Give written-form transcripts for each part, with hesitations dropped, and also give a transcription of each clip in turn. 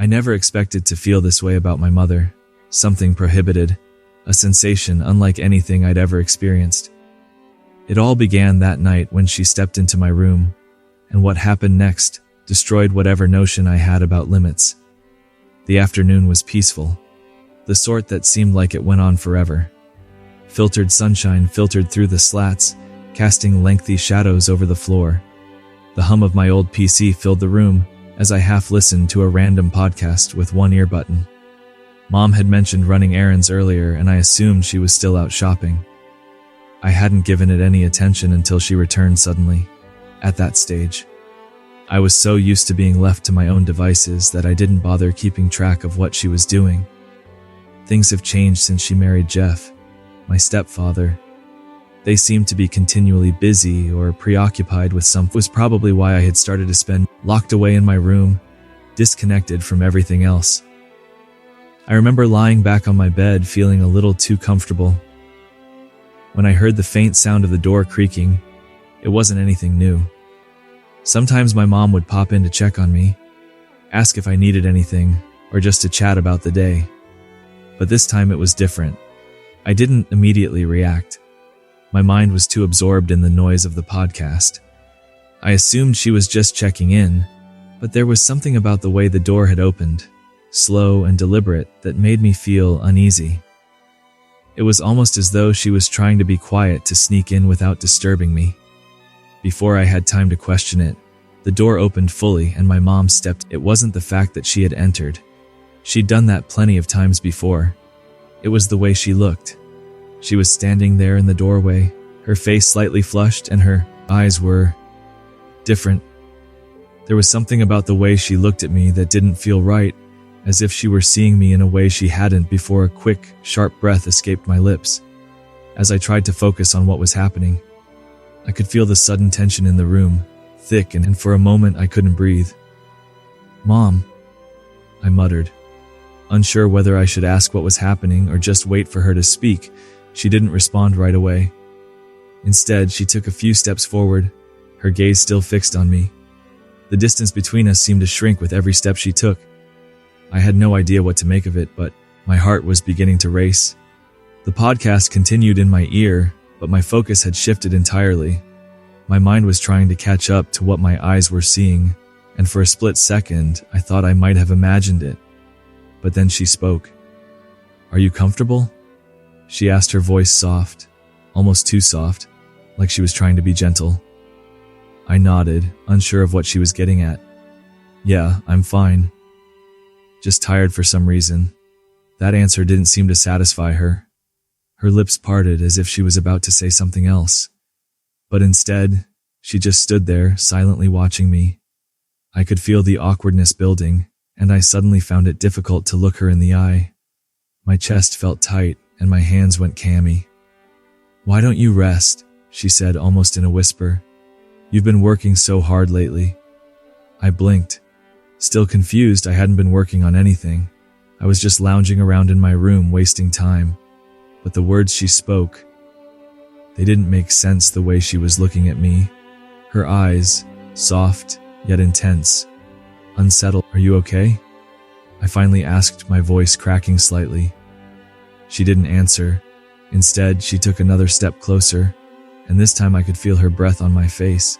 I never expected to feel this way about my mother. Something prohibited. A sensation unlike anything I'd ever experienced. It all began that night when she stepped into my room, and what happened next destroyed whatever notion I had about limits. The afternoon was peaceful, the sort that seemed like it went on forever. Filtered sunshine filtered through the slats, casting lengthy shadows over the floor. The hum of my old PC filled the room as I half listened to a random podcast with one ear button. Mom had mentioned running errands earlier, and I assumed she was still out shopping. I hadn't given it any attention until she returned suddenly. At that stage, I was so used to being left to my own devices that I didn't bother keeping track of what she was doing. Things have changed since she married Jeff, my stepfather. They seemed to be continually busy or preoccupied with something. Was probably why I had started to spend locked away in my room, disconnected from everything else. I remember lying back on my bed feeling a little too comfortable. When I heard the faint sound of the door creaking, it wasn't anything new. Sometimes my mom would pop in to check on me, ask if I needed anything, or just to chat about the day. But this time it was different. I didn't immediately react. My mind was too absorbed in the noise of the podcast. I assumed she was just checking in, but there was something about the way the door had opened, slow and deliberate, that made me feel uneasy. It was almost as though she was trying to be quiet to sneak in without disturbing me. Before I had time to question it, the door opened fully and my mom stepped. It wasn't the fact that she had entered. She'd done that plenty of times before. It was the way she looked. She was standing there in the doorway, her face slightly flushed and her eyes were different. There was something about the way she looked at me that didn't feel right, as if she were seeing me in a way she hadn't before. A quick, sharp breath escaped my lips. As I tried to focus on what was happening, I could feel the sudden tension in the room, thick, and for a moment I couldn't breathe. "Mom," I muttered, unsure whether I should ask what was happening or just wait for her to speak. She didn't respond right away. Instead, she took a few steps forward, her gaze still fixed on me. The distance between us seemed to shrink with every step she took. I had no idea what to make of it, but my heart was beginning to race. The podcast continued in my ear, but my focus had shifted entirely. My mind was trying to catch up to what my eyes were seeing, and for a split second, I thought I might have imagined it. But then she spoke. "Are you comfortable?" She asked, her voice soft, almost too soft, like she was trying to be gentle. I nodded, unsure of what she was getting at. "Yeah, I'm fine. Just tired for some reason." That answer didn't seem to satisfy her. Her lips parted as if she was about to say something else. But instead, she just stood there, silently watching me. I could feel the awkwardness building, and I suddenly found it difficult to look her in the eye. My chest felt tight, and my hands went clammy. "Why don't you rest?" she said almost in a whisper. "You've been working so hard lately." I blinked. Still confused, I hadn't been working on anything. I was just lounging around in my room, wasting time. But the words she spoke, they didn't make sense the way she was looking at me. Her eyes, soft yet intense. "Unsettled, are you okay?" I finally asked, my voice cracking slightly. She didn't answer. Instead, she took another step closer, and this time I could feel her breath on my face.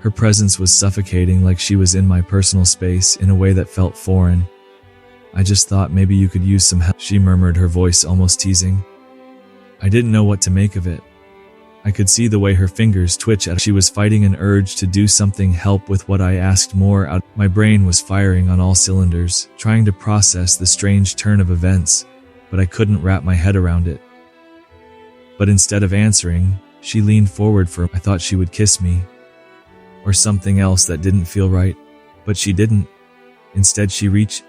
Her presence was suffocating, like she was in my personal space in a way that felt foreign. "I just thought maybe you could use some help," she murmured, her voice almost teasing. I didn't know what to make of it. I could see the way her fingers twitch as she was fighting an urge to do something, help with what I asked more out. My brain was firing on all cylinders, trying to process the strange turn of events, but I couldn't wrap my head around it. But instead of answering, she leaned forward I thought she would kiss me, or something else that didn't feel right, but she didn't. Instead, she reached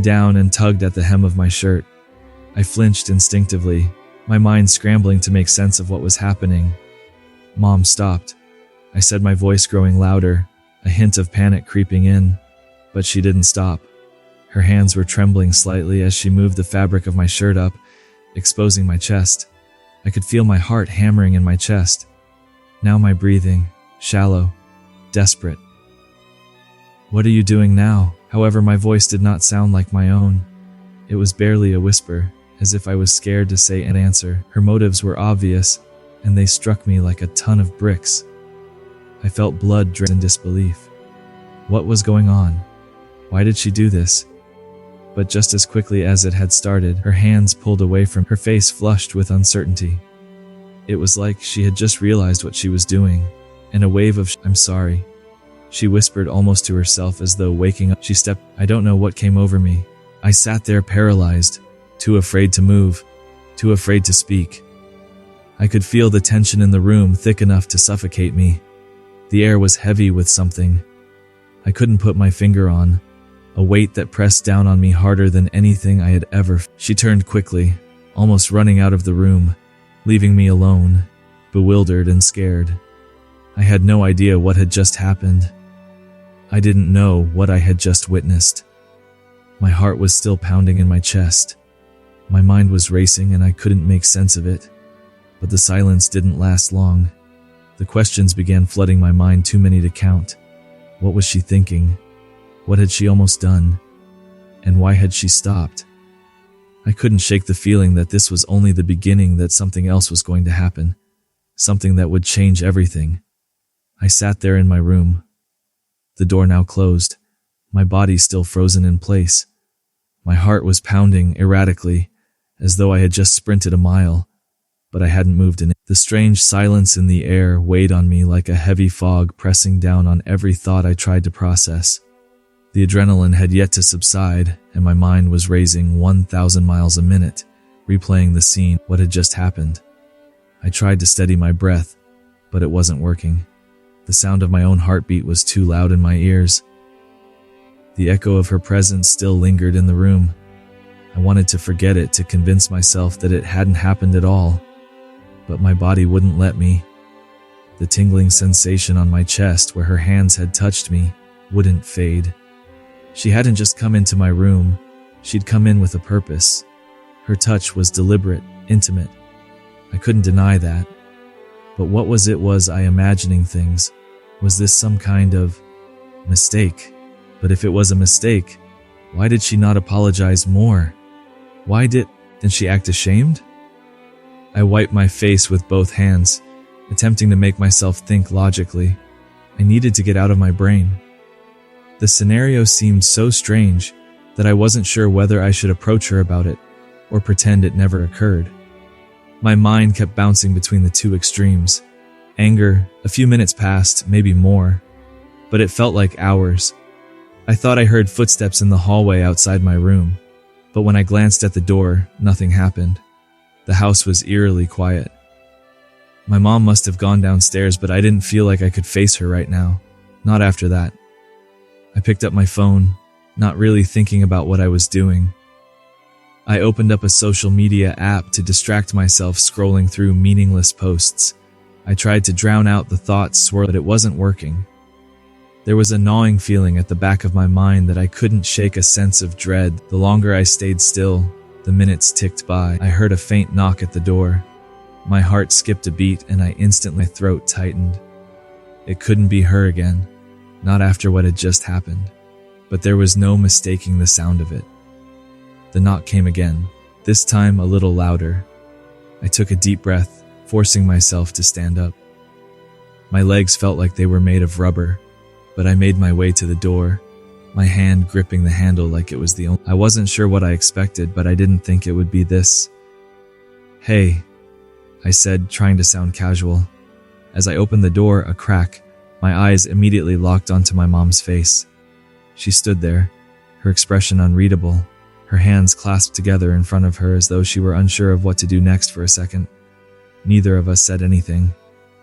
down and tugged at the hem of my shirt. I flinched instinctively, my mind scrambling to make sense of what was happening. "Mom, stopped," I said, my voice growing louder, a hint of panic creeping in. But she didn't stop. Her hands were trembling slightly as she moved the fabric of my shirt up, exposing my chest. I could feel my heart hammering in my chest. Now my breathing, shallow, desperate. "What are you doing now?" However, my voice did not sound like my own. It was barely a whisper, as if I was scared to say an answer. Her motives were obvious, and they struck me like a ton of bricks. I felt blood drain in disbelief. What was going on? Why did she do this? But just as quickly as it had started, her hands pulled away from her, face flushed with uncertainty. It was like she had just realized what she was doing, and a wave of "I'm sorry," she whispered almost to herself as though waking up. She stepped. I don't know what came over me. I sat there paralyzed, too afraid to move, too afraid to speak. I could feel the tension in the room thick enough to suffocate me. The air was heavy with something I couldn't put my finger on, a weight that pressed down on me harder than anything I had ever. She turned quickly, almost running out of the room, leaving me alone, bewildered and scared. I had no idea what had just happened. I didn't know what I had just witnessed. My heart was still pounding in my chest. My mind was racing and I couldn't make sense of it. But the silence didn't last long. The questions began flooding my mind, too many to count. What was she thinking? What had she almost done? And why had she stopped? I couldn't shake the feeling that this was only the beginning, that something else was going to happen. Something that would change everything. I sat there in my room. The door now closed, my body still frozen in place. My heart was pounding erratically, as though I had just sprinted a mile, but I hadn't moved in it. The strange silence in the air weighed on me like a heavy fog, pressing down on every thought I tried to process. The adrenaline had yet to subside, and my mind was racing 1,000 miles a minute, replaying the scene, what had just happened. I tried to steady my breath, but it wasn't working. The sound of my own heartbeat was too loud in my ears. The echo of her presence still lingered in the room. I wanted to forget it, to convince myself that it hadn't happened at all, but my body wouldn't let me. The tingling sensation on my chest where her hands had touched me wouldn't fade. She hadn't just come into my room, she'd come in with a purpose. Her touch was deliberate, intimate. I couldn't deny that. But what was it? Was I imagining things? Was this some kind of mistake? But if it was a mistake, why did she not apologize more? Why didn't she act ashamed? I wiped my face with both hands, attempting to make myself think logically. I needed to get out of my brain. The scenario seemed so strange that I wasn't sure whether I should approach her about it or pretend it never occurred. My mind kept bouncing between the two extremes. Anger, a few minutes passed, maybe more, but it felt like hours. I thought I heard footsteps in the hallway outside my room, but when I glanced at the door, nothing happened. The house was eerily quiet. My mom must have gone downstairs, but I didn't feel like I could face her right now. Not after that. I picked up my phone, not really thinking about what I was doing. I opened up a social media app to distract myself, scrolling through meaningless posts. I tried to drown out the thoughts swirling, but it wasn't working. There was a gnawing feeling at the back of my mind that I couldn't shake, a sense of dread. The longer I stayed still, the minutes ticked by. I heard a faint knock at the door. My heart skipped a beat and I instantly, my throat tightened. It couldn't be her again. Not after what had just happened. But there was no mistaking the sound of it. The knock came again, this time a little louder. I took a deep breath, forcing myself to stand up. My legs felt like they were made of rubber, but I made my way to the door, my hand gripping the handle like it was the only. I wasn't sure what I expected, but I didn't think it would be this. "Hey," I said, trying to sound casual. As I opened the door a crack, my eyes immediately locked onto my mom's face. She stood there, her expression unreadable, her hands clasped together in front of her as though she were unsure of what to do next. For a second, neither of us said anything.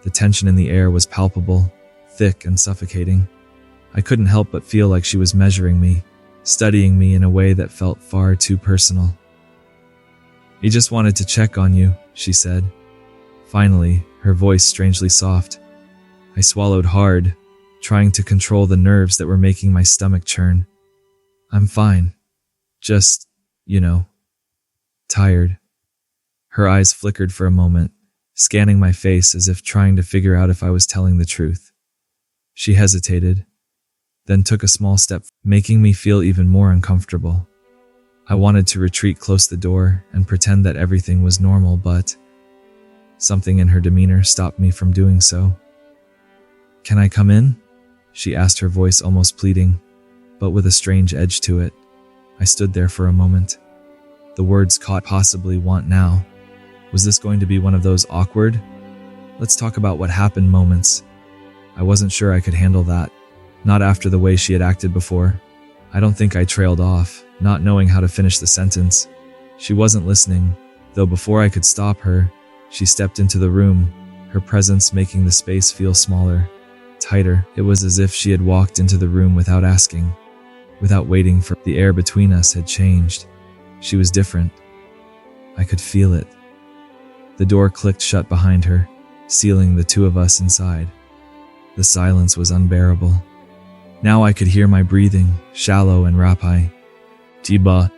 The tension in the air was palpable, thick and suffocating. I couldn't help but feel like she was measuring me, studying me in a way that felt far too personal. "He just wanted to check on you," she said. Finally, her voice strangely soft. I swallowed hard, trying to control the nerves that were making my stomach churn. "I'm fine. Just, tired." Her eyes flickered for a moment, scanning my face as if trying to figure out if I was telling the truth. She hesitated. then took a small step, making me feel even more uncomfortable. I wanted to retreat close the door and pretend that everything was normal, but something in her demeanor stopped me from doing so. "Can I come in?" she asked, her voice almost pleading, but with a strange edge to it. I stood there for a moment. The words caught, "Possibly want now." Was this going to be one of those awkward, "let's talk about what happened" moments? I wasn't sure I could handle that, not after the way she had acted before. I don't think I trailed off, not knowing how to finish the sentence. She wasn't listening, though before I could stop her, she stepped into the room, her presence making the space feel smaller, tighter. It was as if she had walked into the room without asking, without waiting for the air between us had changed. She was different. I could feel it. The door clicked shut behind her, sealing the two of us inside. The silence was unbearable. Now I could hear my breathing, shallow and rapid. "Tiba."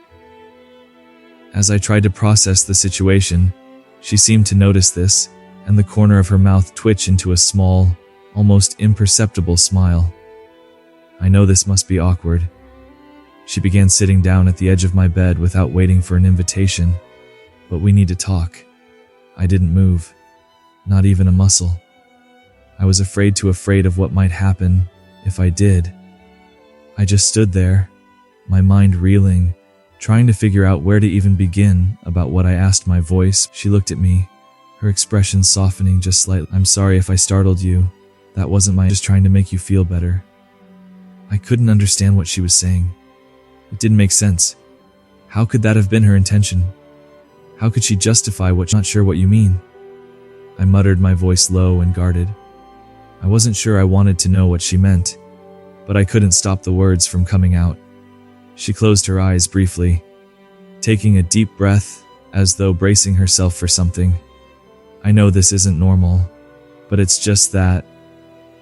As I tried to process the situation, she seemed to notice this, and the corner of her mouth twitched into a small, almost imperceptible smile. "I know this must be awkward." She began sitting down at the edge of my bed without waiting for an invitation. "But we need to talk." I didn't move, not even a muscle. I was afraid of what might happen if I did. I just stood there, my mind reeling, trying to figure out where to even begin about what I asked. My voice. She looked at me, her expression softening just slightly. "I'm sorry if I startled you. That wasn't my just trying to make you feel better." I couldn't understand what she was saying. It didn't make sense. How could that have been her intention? How could she justify what? "Not sure what you mean." I muttered, my voice low and guarded. I wasn't sure I wanted to know what she meant, but I couldn't stop the words from coming out. She closed her eyes briefly, taking a deep breath, as though bracing herself for something. "I know this isn't normal, but it's just that,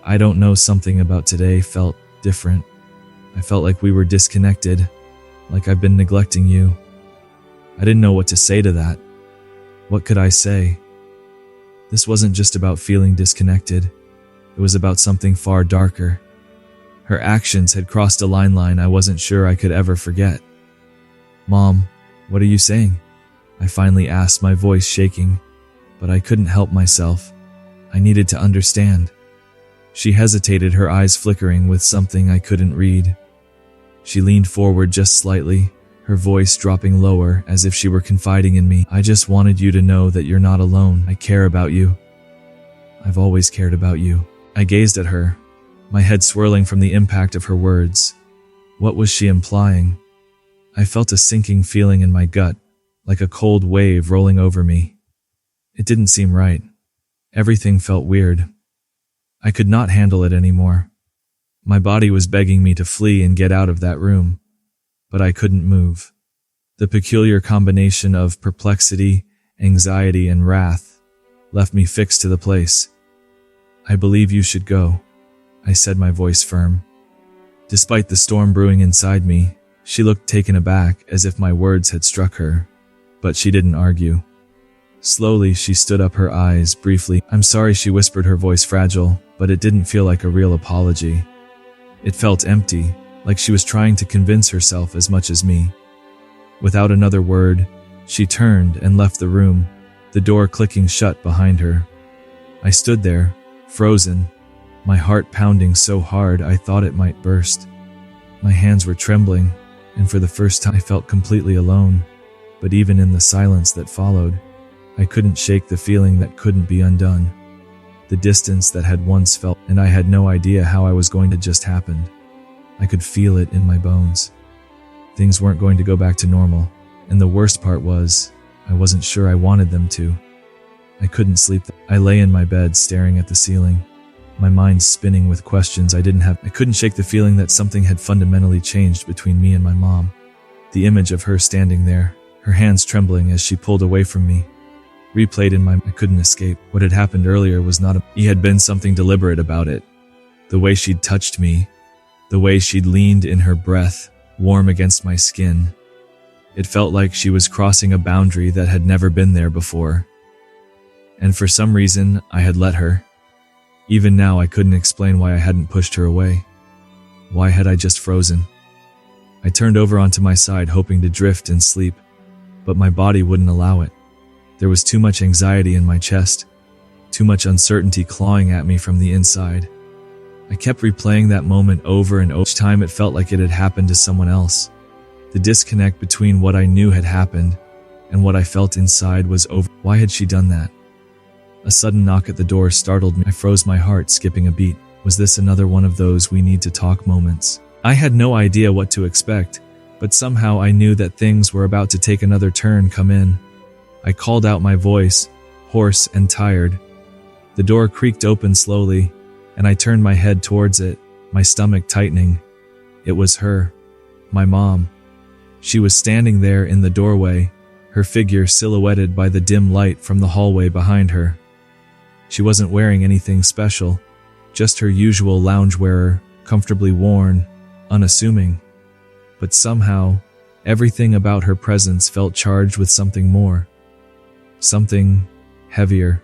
I don't know, something about today felt different. I felt like we were disconnected, like I've been neglecting you." I didn't know what to say to that. What could I say? This wasn't just about feeling disconnected. It was about something far darker. Her actions had crossed a line I wasn't sure I could ever forget. "Mom, what are you saying?" I finally asked, my voice shaking, but I couldn't help myself. I needed to understand. She hesitated, her eyes flickering with something I couldn't read. She leaned forward just slightly, her voice dropping lower as if she were confiding in me. "I just wanted you to know that you're not alone. I care about you. I've always cared about you." I gazed at her, my head swirling from the impact of her words. What was she implying? I felt a sinking feeling in my gut, like a cold wave rolling over me. It didn't seem right. Everything felt weird. I could not handle it anymore. My body was begging me to flee and get out of that room, but I couldn't move. The peculiar combination of perplexity, anxiety, and wrath left me fixed to the place. "I believe you should go," I said, my voice firm. Despite the storm brewing inside me, she looked taken aback, as if my words had struck her, but she didn't argue. Slowly, she stood up, her eyes briefly. "I'm sorry," she whispered, her voice fragile, but it didn't feel like a real apology. It felt empty, like she was trying to convince herself as much as me. Without another word, she turned and left the room, the door clicking shut behind her. I stood there, frozen, my heart pounding so hard I thought it might burst. My hands were trembling, and for the first time I felt completely alone. But even in the silence that followed, I couldn't shake the feeling that couldn't be undone. The distance that had once felt, and I had no idea how I was going to just happened. I could feel it in my bones. Things weren't going to go back to normal, and the worst part was, I wasn't sure I wanted them to. I couldn't sleep. I lay in my bed staring at the ceiling, my mind spinning with questions I didn't have. I couldn't shake the feeling that something had fundamentally changed between me and my mom. The image of her standing there, her hands trembling as she pulled away from me, replayed in I couldn't escape. What had happened earlier was not He had been something deliberate about it. The way she'd touched me, the way she'd leaned in, her breath warm against my skin. It felt like she was crossing a boundary that had never been there before. And for some reason, I had let her. Even now, I couldn't explain why I hadn't pushed her away. Why had I just frozen? I turned over onto my side, hoping to drift in sleep, but my body wouldn't allow it. There was too much anxiety in my chest, too much uncertainty clawing at me from the inside. I kept replaying that moment over and over. Each time it felt like it had happened to someone else. The disconnect between what I knew had happened and what I felt inside was over. Why had she done that? A sudden knock at the door startled me. I froze, my heart skipping a beat. Was this another one of those we need to talk moments? I had no idea what to expect, but somehow I knew that things were about to take another turn. Come in. I called out, my voice hoarse and tired. The door creaked open slowly, and I turned my head towards it, my stomach tightening. It was her, my mom. She was standing there in the doorway, her figure silhouetted by the dim light from the hallway behind her. She wasn't wearing anything special, just her usual loungewear, comfortably worn, unassuming. But somehow, everything about her presence felt charged with something more. Something heavier.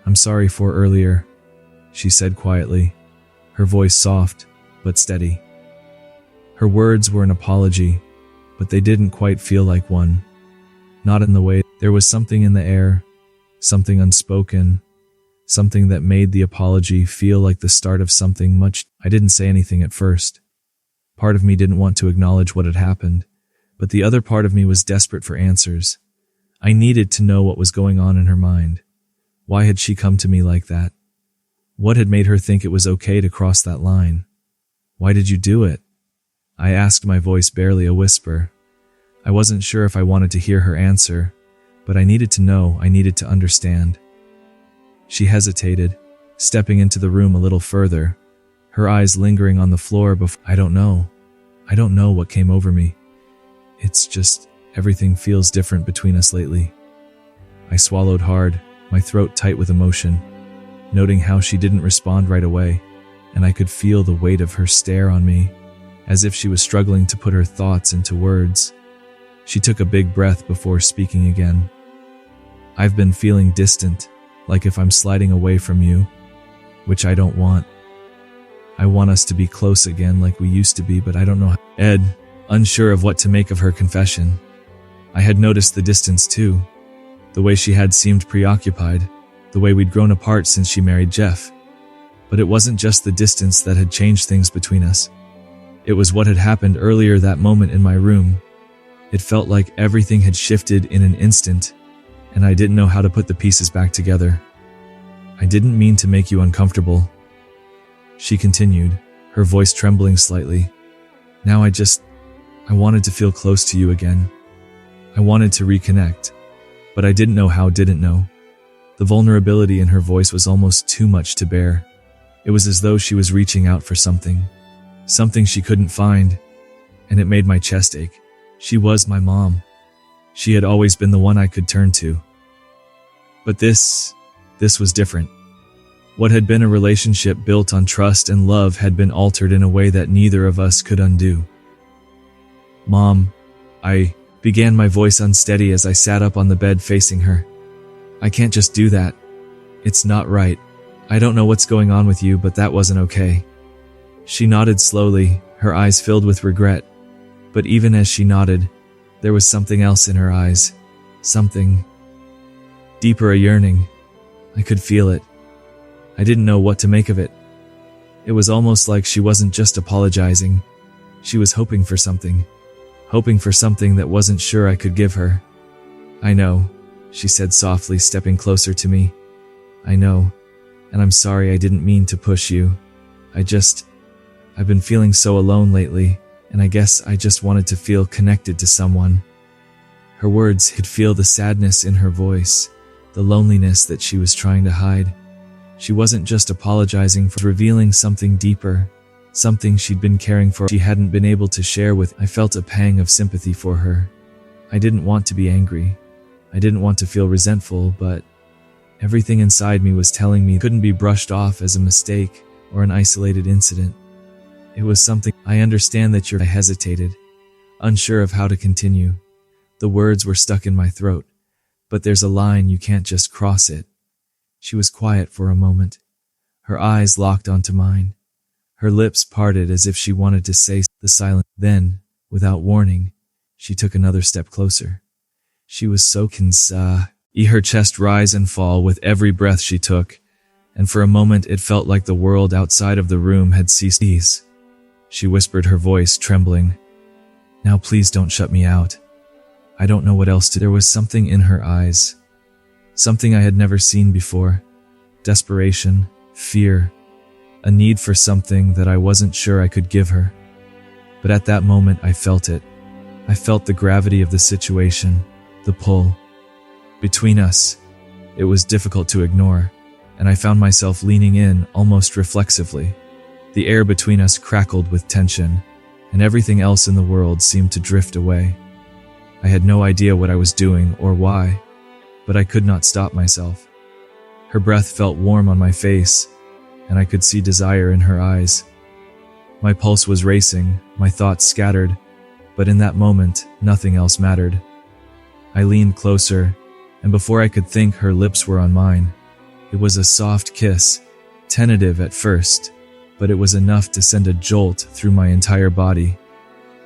"I'm sorry for earlier," she said quietly, her voice soft but steady. Her words were an apology, but they didn't quite feel like one. Not in the way. There was something in the air, something unspoken, something that made the apology feel like the start of something much. I didn't say anything at first. Part of me didn't want to acknowledge what had happened, but the other part of me was desperate for answers. I needed to know what was going on in her mind. Why had she come to me like that? What had made her think it was okay to cross that line? "Why did you do it?" I asked, my voice barely a whisper. I wasn't sure if I wanted to hear her answer, but I needed to know, I needed to understand. She hesitated, stepping into the room a little further, her eyes lingering on the floor before. I don't know what came over me. It's just, everything feels different between us lately. I swallowed hard, my throat tight with emotion, noting how she didn't respond right away, and I could feel the weight of her stare on me, as if she was struggling to put her thoughts into words. She took a big breath before speaking again. "I've been feeling distant, like if I'm sliding away from you, which I don't want. I want us to be close again like we used to be, but I don't know how." Ed, unsure of what to make of her confession. I had noticed the distance too, the way she had seemed preoccupied, the way we'd grown apart since she married Jeff. But it wasn't just the distance that had changed things between us. It was what had happened earlier that moment in my room. It felt like everything had shifted in an instant, and I didn't know how to put the pieces back together. "I didn't mean to make you uncomfortable," she continued, her voice trembling slightly. "Now I wanted to feel close to you again. I wanted to reconnect, but I didn't know how." Didn't know. The vulnerability in her voice was almost too much to bear. It was as though she was reaching out for something she couldn't find, and it made my chest ache. She was my mom. She had always been the one I could turn to. But this was different. What had been a relationship built on trust and love had been altered in a way that neither of us could undo. "Mom," I began, my voice unsteady as I sat up on the bed facing her. "I can't just do that. It's not right. I don't know what's going on with you, but that wasn't okay." She nodded slowly, her eyes filled with regret. But even as she nodded, there was something else in her eyes. Something deeper, a yearning. I could feel it. I didn't know what to make of it. It was almost like she wasn't just apologizing. She was hoping for something that wasn't sure I could give her. "I know," she said softly, stepping closer to me. "I know, and I'm sorry, I didn't mean to push you. I've been feeling so alone lately, and I guess I just wanted to feel connected to someone." Her words could feel the sadness in her voice, the loneliness that she was trying to hide. She wasn't just apologizing for revealing something deeper, something she'd been caring for she hadn't been able to share with. I felt a pang of sympathy for her. I didn't want to be angry. I didn't want to feel resentful, but everything inside me was telling me it couldn't be brushed off as a mistake or an isolated incident. It was something. "I understand that I hesitated, unsure of how to continue. The words were stuck in my throat. "But there's a line, you can't just cross it." She was quiet for a moment. Her eyes locked onto mine. Her lips parted as if she wanted to say the silence. Then, without warning, she took another step closer. She was so her chest rise and fall with every breath she took, and for a moment it felt like the world outside of the room had ceased. She whispered, her voice trembling, "Now please don't shut me out. I don't know what else to." There was something in her eyes, something I had never seen before. Desperation, fear, a need for something that I wasn't sure I could give her. But at that moment I felt it. I felt the gravity of the situation, the pull between us. It was difficult to ignore, and I found myself leaning in almost reflexively. The air between us crackled with tension, and everything else in the world seemed to drift away. I had no idea what I was doing or why, but I could not stop myself. Her breath felt warm on my face, and I could see desire in her eyes. My pulse was racing, my thoughts scattered, but in that moment, nothing else mattered. I leaned closer, and before I could think, her lips were on mine. It was a soft kiss, tentative at first, but it was enough to send a jolt through my entire body.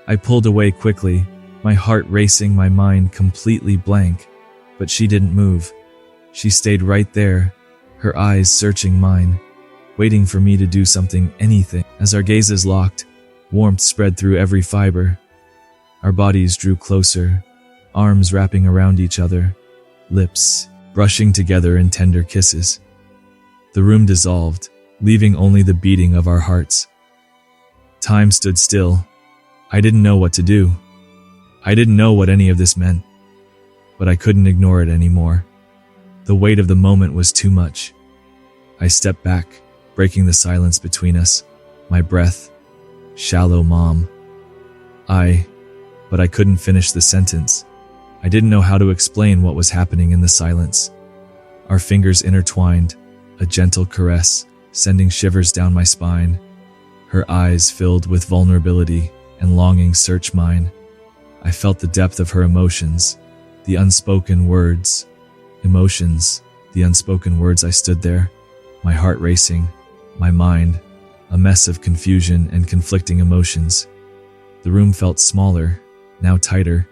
I pulled away quickly, my heart racing, my mind completely blank, but she didn't move. She stayed right there, her eyes searching mine, waiting for me to do something, anything. As our gazes locked, warmth spread through every fiber. Our bodies drew closer, arms wrapping around each other, lips brushing together in tender kisses. The room dissolved, leaving only the beating of our hearts. Time stood still. I didn't know what to do. I didn't know what any of this meant, but I couldn't ignore it anymore. The weight of the moment was too much. I stepped back, breaking the silence between us. My breath, shallow, Mom. But I couldn't finish the sentence. I didn't know how to explain what was happening in the silence. Our fingers intertwined, a gentle caress, sending shivers down my spine. Her eyes filled with vulnerability and longing searched mine. I felt the depth of her emotions, the unspoken words. Emotions, the unspoken words. I stood there, my heart racing, my mind a mess of confusion and conflicting emotions. The room felt smaller, now tighter,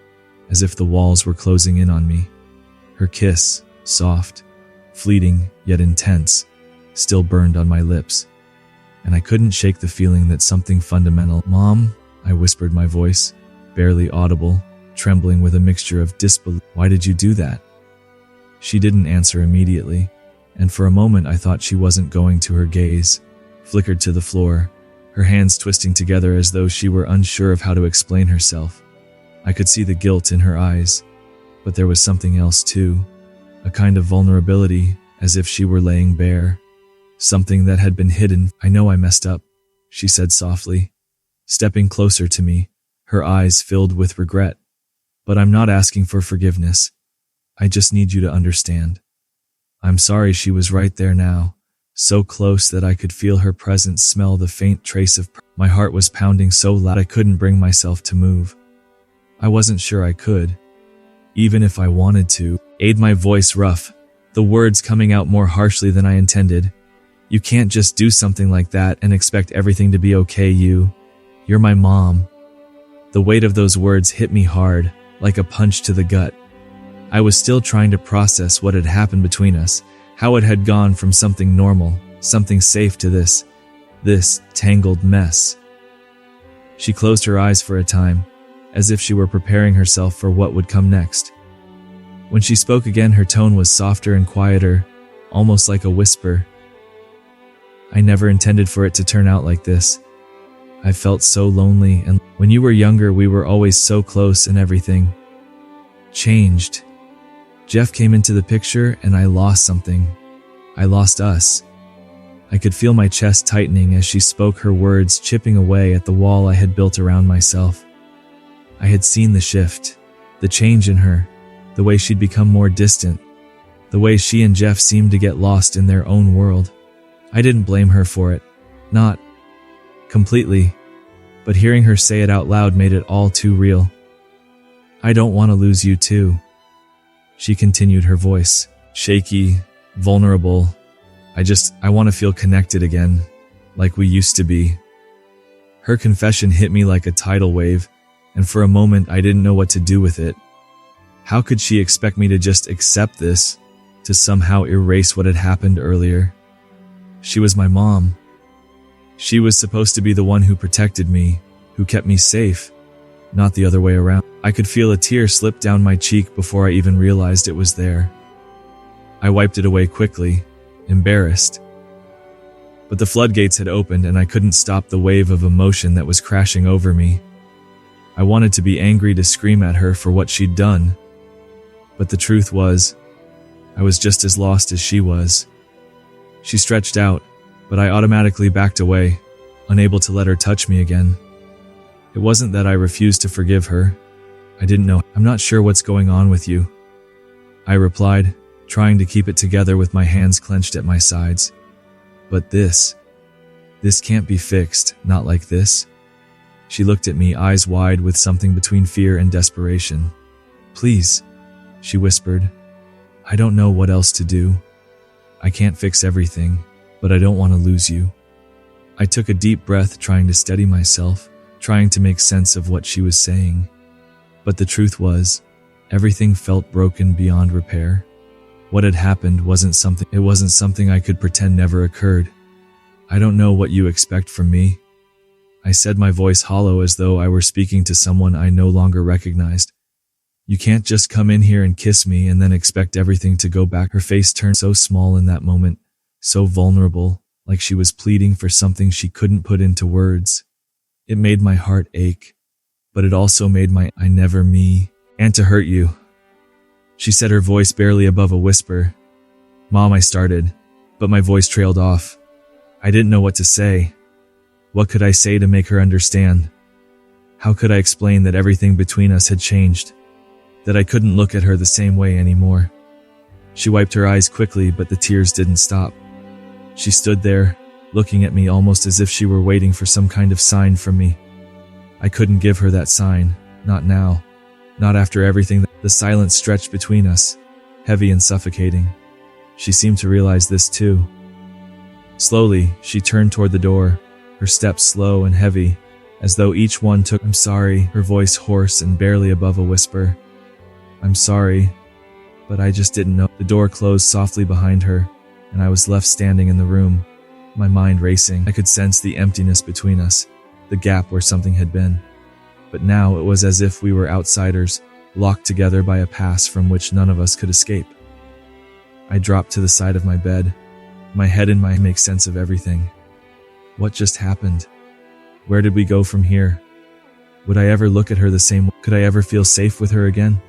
as if the walls were closing in on me. Her kiss, soft, fleeting yet intense, still burned on my lips, and I couldn't shake the feeling that something fundamental. "Mom," I whispered, my voice barely audible, trembling with a mixture of disbelief. "Why did you do that?" She didn't answer immediately, and for a moment I thought she wasn't going to. Her gaze flickered to the floor, her hands twisting together as though she were unsure of how to explain herself. I could see the guilt in her eyes, but there was something else too, a kind of vulnerability, as if she were laying bare something that had been hidden. "I know I messed up," she said softly, stepping closer to me, her eyes filled with regret. "But I'm not asking for forgiveness. I just need you to understand. I'm sorry." She was right there now, so close that I could feel her presence, smell the faint trace of my heart was pounding so loud I couldn't bring myself to move. I wasn't sure I could, even if I wanted to. My voice rough, the words coming out more harshly than I intended. "You can't just do something like that and expect everything to be okay. You're my mom." The weight of those words hit me hard, like a punch to the gut. I was still trying to process what had happened between us, how it had gone from something normal, something safe to this tangled mess. She closed her eyes for a time, as if she were preparing herself for what would come next. When she spoke again, her tone was softer and quieter, almost like a whisper. "I never intended for it to turn out like this. I felt so lonely, and when you were younger we were always so close, and everything changed. Jeff came into the picture and I lost something. I lost us." I could feel my chest tightening as she spoke, her words chipping away at the wall I had built around myself. I had seen the shift, the change in her, the way she'd become more distant, the way she and Jeff seemed to get lost in their own world. I didn't blame her for it, not completely, but hearing her say it out loud made it all too real. "I don't want to lose you too," she continued, her voice shaky, vulnerable. I want to feel connected again, like we used to be." Her confession hit me like a tidal wave, and for a moment I didn't know what to do with it. How could she expect me to just accept this, to somehow erase what had happened earlier? She was my mom. She was supposed to be the one who protected me, who kept me safe, not the other way around. I could feel a tear slip down my cheek before I even realized it was there. I wiped it away quickly, embarrassed. But the floodgates had opened and I couldn't stop the wave of emotion that was crashing over me. I wanted to be angry, to scream at her for what she'd done. But the truth was, I was just as lost as she was. She stretched out, but I automatically backed away, unable to let her touch me again. It wasn't that I refused to forgive her. I didn't know. "I'm not sure what's going on with you," I replied, trying to keep it together with my hands clenched at my sides. "But this can't be fixed, not like this." She looked at me, eyes wide with something between fear and desperation. "Please," she whispered. "I don't know what else to do. I can't fix everything, but I don't want to lose you." I took a deep breath, trying to steady myself, trying to make sense of what she was saying. But the truth was, everything felt broken beyond repair. What had happened wasn't something I could pretend never occurred. "I don't know what you expect from me," I said, my voice hollow as though I were speaking to someone I no longer recognized. "You can't just come in here and kiss me and then expect everything to go back." Her face turned so small in that moment, so vulnerable, like she was pleading for something she couldn't put into words. It made my heart ache, but it also made my "I never me," "and to hurt you," she said, her voice barely above a whisper. "Mom," I started, but my voice trailed off. I didn't know what to say. What could I say to make her understand? How could I explain that everything between us had changed? That I couldn't look at her the same way anymore? She wiped her eyes quickly, but the tears didn't stop. She stood there, looking at me almost as if she were waiting for some kind of sign from me. I couldn't give her that sign, not now, not after everything. The silence stretched between us, heavy and suffocating. She seemed to realize this too. Slowly, she turned toward the door, her steps slow and heavy, as though each one took "I'm sorry," her voice hoarse and barely above a whisper. "I'm sorry, but I just didn't know." The door closed softly behind her, and I was left standing in the room, my mind racing. I could sense the emptiness between us, the gap where something had been. But now it was as if we were outsiders, locked together by a past from which none of us could escape. I dropped to the side of my bed, my head in my make sense of everything. What just happened? Where did we go from here? Would I ever look at her the same way? Could I ever feel safe with her again?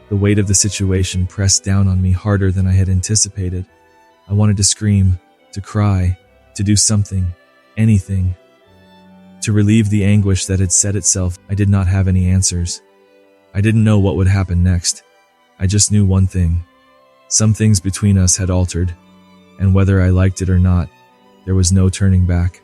The weight of the situation pressed down on me harder than I had anticipated. I wanted to scream, to cry, to do something, anything, to relieve the anguish that had set itself. I did not have any answers. I didn't know what would happen next. I just knew one thing. Some things between us had altered, and whether I liked it or not, there was no turning back.